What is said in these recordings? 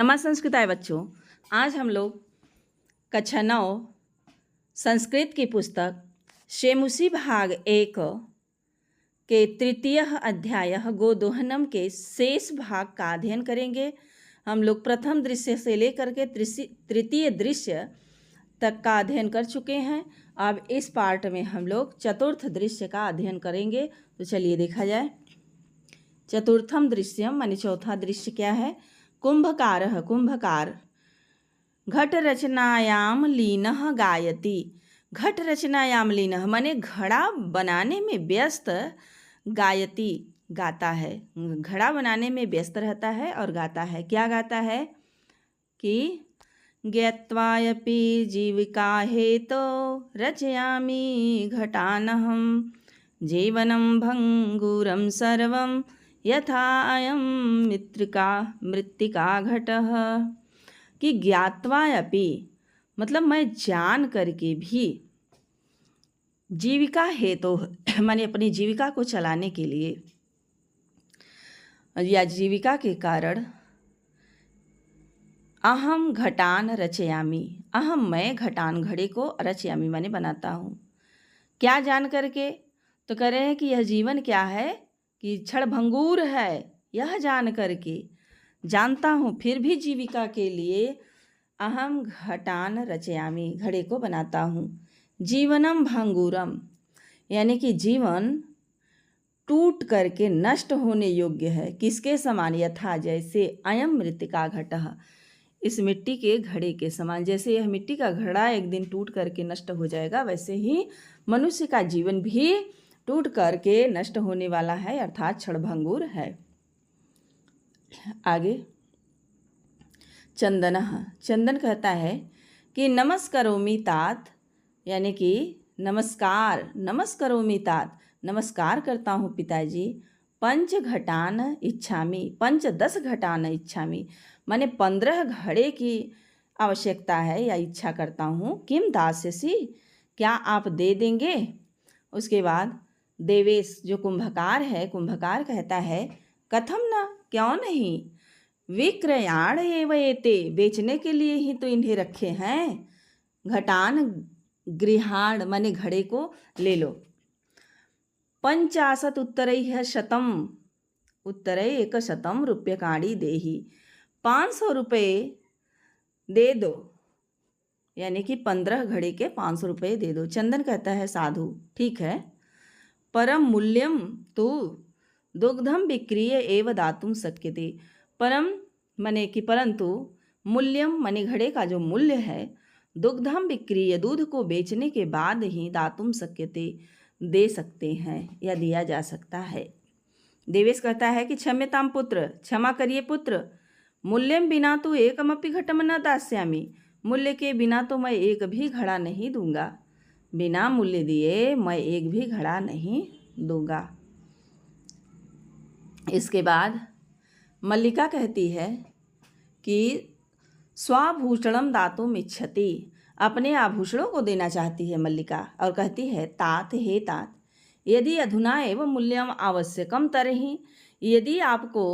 नमः संस्कृताय बच्चों। आज हम लोग कक्षा 9 संस्कृत की पुस्तक शेमुसी भाग 1 के तृतीय अध्याय गोदोहनम के शेष भाग का अध्ययन करेंगे। हम लोग प्रथम दृश्य से लेकर के तृतीय दृश्य तक का अध्ययन कर चुके हैं। अब इस पार्ट में हम लोग चतुर्थ दृश्य का अध्ययन करेंगे। तो चलिए देखा जाए। चतुर्थम दृश्यम माने चौथा दृश्य क्या है? कुंभकारः कुंभकार घट रचनायाम लीनः गायति। घट रचनायाम लीनः माने घड़ा बनाने में व्यस्त, गायति गाता है, घड़ा बनाने में व्यस्त रहता है और गाता है। क्या गाता है कि ज्ञात्वायपि जीविका हेतो रचयामि घटानहं जीवनं भंगुरं सर्वं यथा अयं मृत्तिका घटः। कि ज्ञात्वा अपि मतलब मैं जान करके भी, जीविका हेतु माने अपनी जीविका को चलाने के लिए या जीविका के कारण, अहम घटान रचयामि, अहम मैं घटान घड़े को रचयामि माने बनाता हूँ। क्या जान करके? तो कह रहे हैं कि यह जीवन क्या है कि क्षणभंगुर है। यह जान करके जानता हूँ फिर भी जीविका के लिए अहम घटान रचयामि घड़े को बनाता हूँ। जीवनम भंगुरम यानी कि जीवन टूट करके नष्ट होने योग्य है। किसके समान? यथा जैसे अयम मृत्तिका घटः, इस मिट्टी के घड़े के समान। जैसे यह मिट्टी का घड़ा एक दिन टूट करके नष्ट हो जाएगा, वैसे ही मनुष्य का जीवन भी टूट करके नष्ट होने वाला है, अर्थात क्षणभंगुर है। आगे चंदन कहता है कि नमस्करोमि तात, यानी कि नमस्करोमि तात, नमस्कार करता हूँ पिताजी। 5 घटान इच्छामि, 10 घटान इच्छामि माने 15 घड़े की आवश्यकता है या इच्छा करता हूँ। किम दास्यसि, क्या आप दे देंगे? उसके बाद देवेश जो कुंभकार है, कुंभकार कहता है कथम न, क्यों नहीं, विक्रयाण एव एते, बेचने के लिए ही तो इन्हें रखे हैं। घटान गृहाण माने घड़े को ले लो। 50 उत्तरैः शतम, उत्तरै 100 रूप्यकाणि देहि, 500 रुपये दे दो, यानी कि 15 घड़े के 500 रुपये दे दो। चंदन कहता है साधु ठीक है, परम मूल्यम तो दुग्धम विक्रीय एव दातुम शक्यते। परम माने कि परंतु, मूल्यम माने घड़े का जो मूल्य है, दुग्धम विक्रीय दूध को बेचने के बाद ही दातुम शक्यते दे सकते हैं या दिया जा सकता है। देवेश कहता है कि क्षम्यताम पुत्र, क्षमा करिए पुत्र, मूल्यम बिना तो एकमपि घटम न दास्यामि, मूल्य के बिना तो मैं एक भी घड़ा नहीं दूंगा, बिना मूल्य दिए मैं एक भी घड़ा नहीं दूंगा। इसके बाद मल्लिका कहती है कि स्वाभूषणम दातुम इच्छति, अपने आभूषणों को देना चाहती है मल्लिका और कहती है तात हे तात, यदि अधुना एव मूल्यम आवश्यकम तरहि, यदि आपको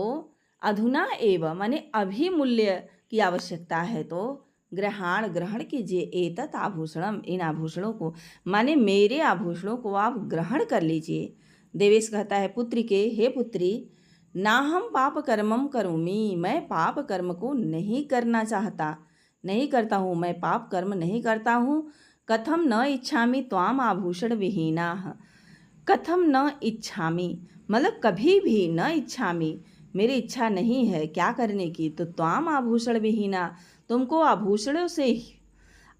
अधुना एव माने अभी मूल्य की आवश्यकता है तो ग्रहण कीजिए, एतत् आभूषणम, इन आभूषणों को माने मेरे आभूषणों को आप ग्रहण कर लीजिए। देवेश कहता है पुत्री के, हे पुत्री, ना हम पाप कर्मम करोमि, मैं पाप कर्म को नहीं करना चाहता, नहीं करता हूँ, मैं पाप कर्म नहीं करता हूँ। कथम न इच्छामि त्वाम आभूषण विहीनाः, कथम न इच्छामि मतलब कभी भी, न इच्छामि मेरी इच्छा नहीं है क्या करने की, तो त्वाम आभूषण विहीना, तुमको आभूषणों से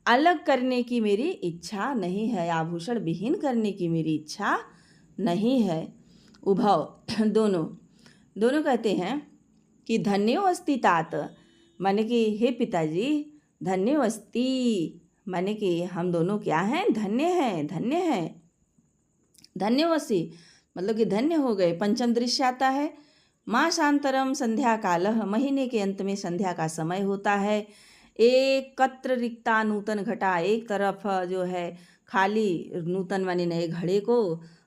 अलग करने की मेरी इच्छा नहीं है, आभूषण विहीन करने की मेरी इच्छा नहीं है। उभव दोनों कहते हैं कि धन्योऽस्ति तात, माने कि हे पिताजी, धन्योऽस्ति माने कि हम दोनों क्या हैं, धन्य हैं, धन्य हैं। धन्योऽस्ति मतलब कि धन्य हो गए। पंचम दृश्य आता है मासांतरम संध्या कालः, महीने के अंत में संध्या का समय होता है। एकत्र रिक्ता नूतन घटा, एक तरफ जो है खाली नूतन माने नए घड़े को,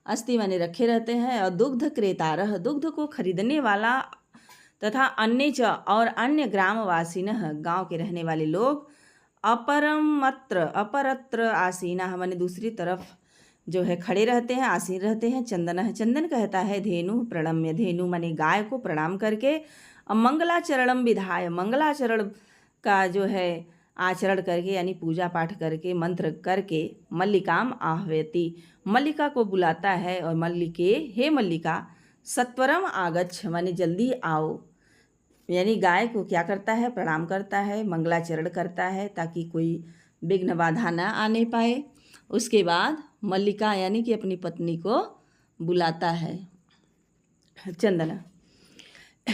अस्थि माने रखे रहते हैं, और दुग्ध क्रेतारह दुग्ध को खरीदने वाला तथा अन्य च और अन्य ग्रामवासिनः गांव के रहने वाले लोग अपरत्र आसीना माने दूसरी तरफ जो है खड़े रहते हैं, आसीन रहते हैं। चंदन चंदन कहता है धेनु प्रणम्य, धेनु माने गाय को प्रणाम करके, मंगलाचरणम विधाय, मंगलाचरण का जो है आचरण करके यानी पूजा पाठ करके मंत्र करके मल्लिकाम आह्वयति, मल्लिका को बुलाता है और मल्लिके हे मल्लिका सत्वरम आगच्छ माने जल्दी आओ, यानी गाय को क्या करता है, प्रणाम करता है, मंगलाचरण करता है ताकि कोई विघ्न बाधा न आने पाए। उसके बाद मल्लिका यानी कि अपनी पत्नी को बुलाता है। चंदना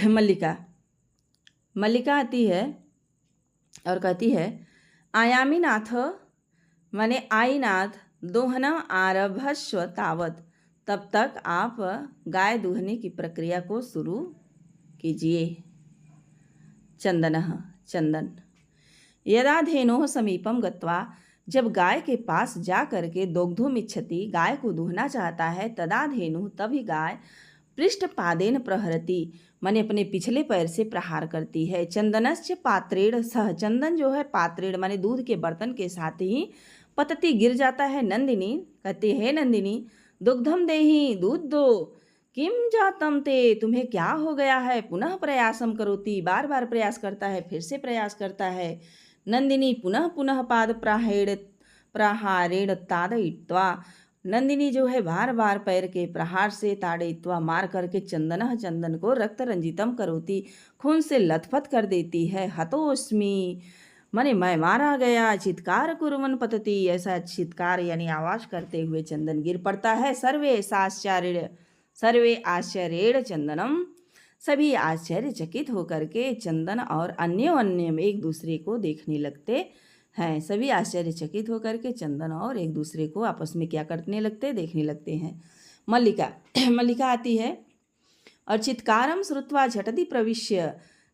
मल्लिका मल्लिका आती है और कहती है आयामी नाथ माने आई नाथ दोहनम आरभस्व तावत, तब तक आप गाय दूहने की प्रक्रिया को शुरू कीजिए। चंदनः चंदन यदा धेनोः समीपम गत्वा, जब गाय के पास जा करके दोग्धुमिच्छति गाय को दूहना चाहता है, तदा धेनु तभी गाय पृष्ठपादेन प्रहरति माने अपने पिछले पैर से प्रहार करती है। चंदनस्य पात्रेण सह, चंदन जो है पात्रेण माने दूध के बर्तन के साथ ही पतति गिर जाता है। नंदिनी कहते हैं नंदिनी दुग्धम देहि, दूध दो, किम जातम ते, तुम्हें क्या हो गया है। पुनः प्रयासम करोति, बार बार प्रयास करता है, फिर से प्रयास करता है। नंदिनी पुनः पुनः पाद प्रहारेण ताड़यित्वा, नंदिनी जो है बार बार पैर के प्रहार से ताड़यित्वा मार करके चंदन चंदन को रक्त रंजितम करोति, खून से लथपथ कर देती है। हतोस्मि माने मैं मारा गया, चित्कार कुर्वन् पतति, ऐसा चित्कार यानी आवाज करते हुए चंदन गिर पड़ता है। सर्वे आश्चर्येण चंदनम, सभी आश्चर्यचकित होकर के चंदन और अन्य में एक दूसरे को देखने लगते हैं। सभी आश्चर्यचकित होकर के चंदन और एक दूसरे को आपस में क्या करने लगते, देखने लगते हैं। मल्लिका मल्लिका आती है और चित्कारम श्रुत्वा झटति प्रविश्य,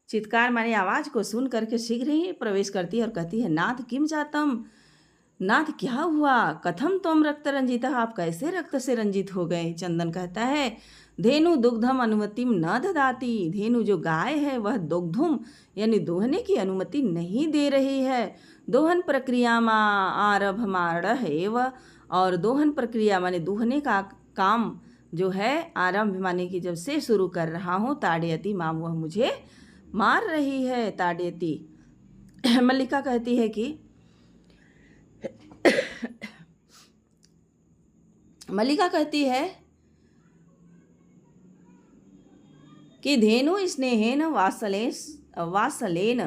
चित्कार माने आवाज को सुन करके शीघ्र ही प्रवेश करती है और कहती है नाथ किम जातम, नाथ क्या हुआ, कथम तुम रक्त रंजित, आप कैसे रक्त से रंजित हो गए। चंदन कहता है धेनु दुग्धम अनुमतिम न ददाति, धेनु जो गाय है वह दुग्धुम यानी दोहने की अनुमति नहीं दे रही है। दोहन प्रक्रिया मा आरभमाणः एव, और दोहन प्रक्रिया माने दोहने का काम जो है आरंभ माने कि जब से शुरू कर रहा हूँ, ताड़यति माँ वह मुझे मार रही है। ताड़यति मल्लिका कहती है कि मल्लिका कहती है कि धेनु स्नेहेन वासलेन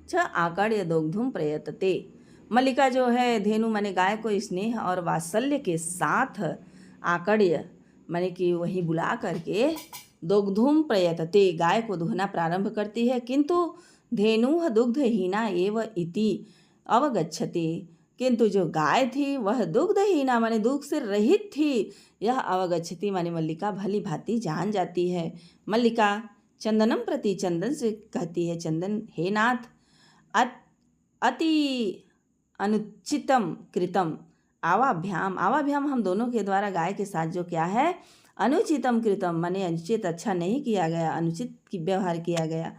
च आकर्ण्य दोग्धुम प्रयतते, मल्लिका जो है धेनु माने गाय को स्नेह और वात्सल्य के साथ आकर्ण्य माने कि वहीं बुला करके दोग्धुम प्रयतते गाय को दुहना प्रारंभ करती है। किंतु धेनु दुग्धहीना एव इति अवगच्छति, किंतु जो गाय थी वह दुग्धहीना माने दूध से रहित थी, यह अवगच्छति माने मल्लिका भली भांति जान जाती है। मल्लिका चंदनम प्रति, चंदन से कहती है चंदन हे नाथ अति अनुचितम कृतम आवाभ्याम, आवाभ्याम हम दोनों के द्वारा गाय के साथ जो क्या है अनुचितम कृतम माने अनुचित अच्छा नहीं किया गया, अनुचित व्यवहार किया गया।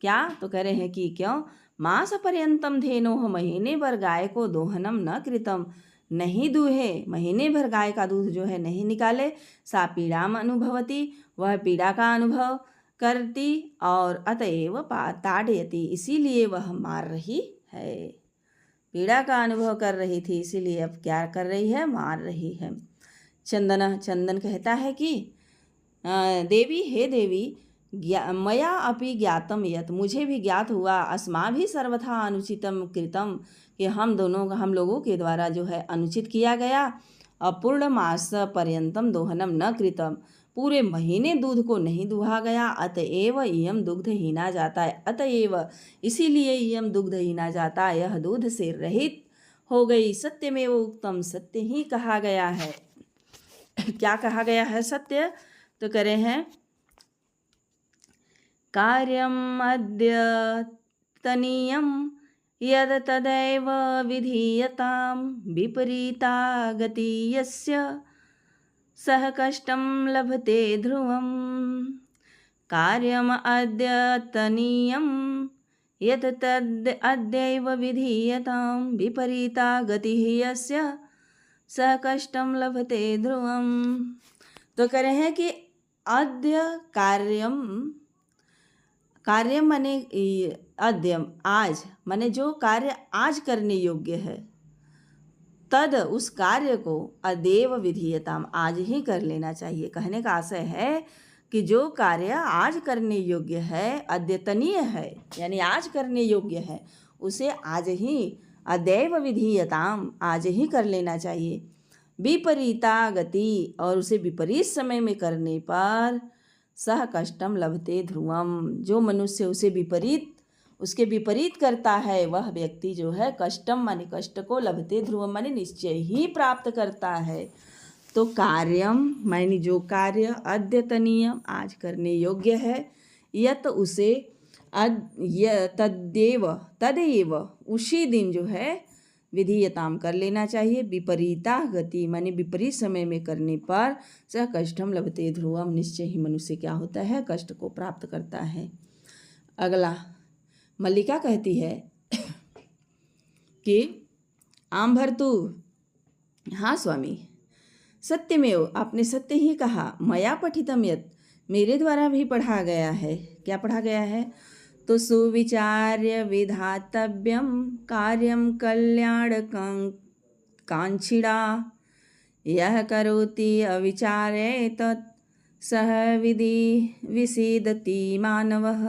क्या तो कह रहे हैं कि क्यों, मास पर्यंतम धेनोः, महीने भर गाय को दोहनम न कृतम, नहीं दूहे, महीने भर गाय का दूध जो है नहीं निकाले। सा पीड़ाम अनुभवती, वह पीड़ा का अनुभव करती, और अतएव ताड़यति, इसीलिए वह मार रही है। पीड़ा का अनुभव कर रही थी इसीलिए अब क्या कर रही है, मार रही है। चंदन कहता है कि देवी हे देवी मया अपि ज्ञातम यत्, मुझे भी ज्ञात हुआ, अस्माभि सर्वथा अनुचितम कृतम, कि हम लोगों के द्वारा जो है अनुचित किया गया। अपूर्ण मास पर्यंतम दोहनम न कृतम, पूरे महीने दूध को नहीं दुहा गया। अतएव इयम दुग्धहीना जाता है, अतएव इसीलिए इयम दुग्धहीना जाता, यह दूध से रहित हो गई। सत्यमेव उक्तम, सत्य ही कहा गया है। क्या कहा गया है सत्य, तो कह रहे हैं कार्यम अद्यतनीयम यद तदैव विधीयताम, विपरीता गति यस्य सह कष्टम लभते ध्रुवम। कार्यम अद्यतनीयं यत् तद् अद्यैव विधीयतां विपरीता गतिः यस्य स कष्टं लभते ध्रुवम। तो कह रहे हैं कि अद्य कार्यम, कार्यम माने अद्य आज, माने जो कार्य आज करने योग्य है, तद उस कार्य को अदेव विधीयताम आज ही कर लेना चाहिए। कहने का आशय है कि जो कार्य आज करने योग्य है, अद्यतनीय है, यानी आज करने योग्य है, उसे आज ही अदैव विधीयताम आज ही कर लेना चाहिए। विपरीता गति, और उसे विपरीत समय में करने पर सह कष्टम लभते ध्रुवम, जो मनुष्य उसे उसके विपरीत करता है, वह व्यक्ति जो है कष्टम माने कष्ट को, लभते ध्रुवम माने निश्चय ही प्राप्त करता है। तो कार्यम माने जो कार्य अद्यतनीय आज करने योग्य है, यत उसे तदेव उसी दिन जो है विधीयताम कर लेना चाहिए। विपरीता गति माने विपरीत समय में करने पर स कष्टम लभते ध्रुवम, निश्चय ही मनुष्य क्या होता है, कष्ट को प्राप्त करता है। अगला मल्लिका कहती है कि आम भर्तु, हाँ स्वामी, सत्यमेव, आपने सत्य ही कहा। मया पठितम यत्, मेरे द्वारा भी पढ़ा गया है। क्या पढ़ा गया है? तो सुविचार्य विधातव्यम कार्यम कल्याण कांक्षिणा यह करोति अविचारे तत् सह विधि विसीदति मानवः।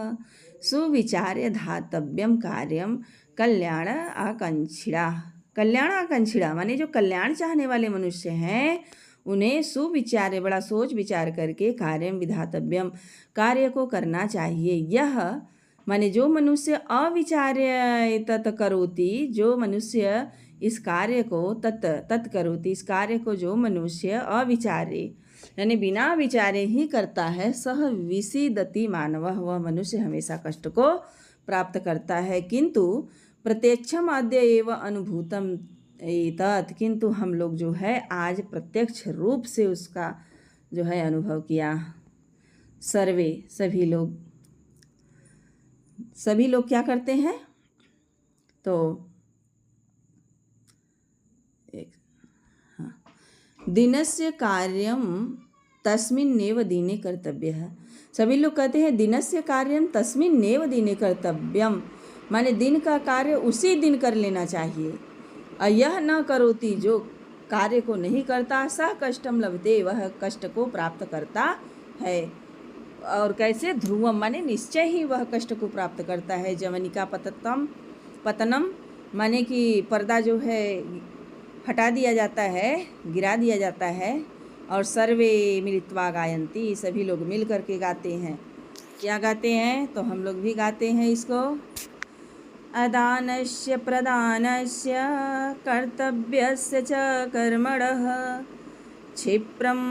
सुविचार्य धातव्यम कार्यम कल्याण आकांक्षिणा। कल्याण आकांक्षिणा माने जो कल्याण चाहने वाले मनुष्य हैं, उन्हें सुविचार्य, बड़ा सोच विचार करके कार्यम विधातव्यम, कार्य को करना चाहिए। यह माने जो मनुष्य अविचार्य तत् करोति, जो मनुष्य इस कार्य को तत् करोति, इस कार्य को जो मनुष्य अविचार्य यानी बिना विचारे ही करता है, सह विसीदति मानवः, वह मनुष्य हमेशा कष्ट को प्राप्त करता है। किंतु प्रत्यक्षम अद्य एव अनुभूतम एतत्, किंतु हम लोग जो है आज प्रत्यक्ष रूप से उसका जो है अनुभव किया। सर्वे, सभी लोग क्या करते हैं? तो दिनस्य कार्यम तस्मिन्नेव दिने कर्तव्यः। सभी लोग कहते हैं दिनस्य कार्यम तस्मिन्नेव दिने कर्तव्यम, माने दिन का कार्य उसी दिन कर लेना चाहिए। यह न करोति, जो कार्य को नहीं करता, स कष्टम लभते, वह कष्ट को प्राप्त करता है। और कैसे? ध्रुवम माने निश्चय ही वह कष्ट को प्राप्त करता है। जवनिका पतनम माने कि पर्दा जो है हटा दिया जाता है, गिरा दिया जाता है। और सर्वे मिलित्वा गायन्ति, सभी लोग मिल करके गाते हैं। क्या गाते हैं? तो हम लोग भी गाते हैं इसको। अदानस्य प्रदानस्य कर्तव्यस्य च कर्मणः क्षिप्रं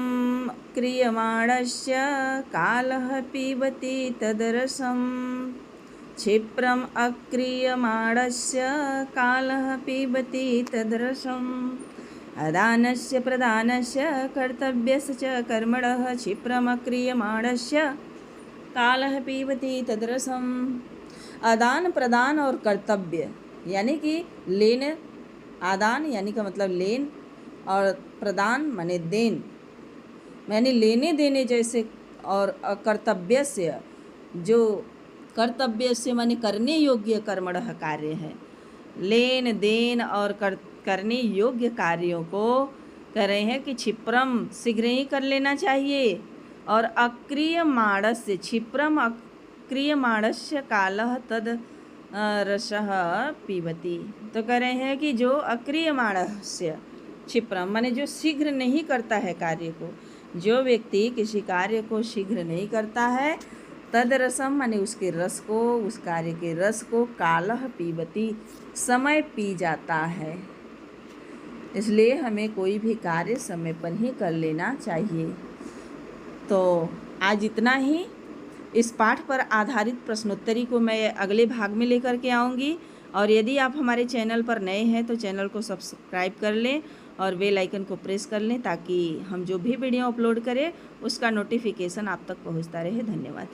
क्रियमाणस्य कालः पीबति तदरसं। क्षिप्रम् अक्रियमाणस्य कालः पीबति तदरसम्। अदानस्य प्रदानस्य कर्तव्यस्य च कर्मणः क्षिप्रम् अक्रियमाणस्य कालः पीबति तदरसम्। आदान प्रदान और कर्तव्य यानी कि लेन, आदान यानी का मतलब लेन, और प्रदान माने देन, यानी लेने देने जैसे। और कर्तव्य से, जो कर्तव्य से माने करने योग्य कर्मणः कार्य है। लेन देन और करने योग्य कार्यों को कह रहे हैं कि क्षिप्रम शीघ्र ही कर लेना चाहिए। और अक्रियमाणस्य, क्षिप्रम अक्रियमाणस्य कालः तद रसः पीबति। तो कह रहे हैं कि जो अक्रियमाणस्य, क्षिप्रम माने जो शीघ्र नहीं करता है कार्य को, जो व्यक्ति किसी कार्य को शीघ्र नहीं करता है, तद रसम माने उसके रस को, उस कार्य के रस को, कालः पीबति समय पी जाता है। इसलिए हमें कोई भी कार्य समय पर ही कर लेना चाहिए। तो आज इतना ही। इस पाठ पर आधारित प्रश्नोत्तरी को मैं अगले भाग में लेकर के आऊँगी। और यदि आप हमारे चैनल पर नए हैं तो चैनल को सब्सक्राइब कर लें और बेल आइकन को प्रेस कर लें, ताकि हम जो भी वीडियो अपलोड करें उसका नोटिफिकेशन आप तक पहुंचता रहे। धन्यवाद।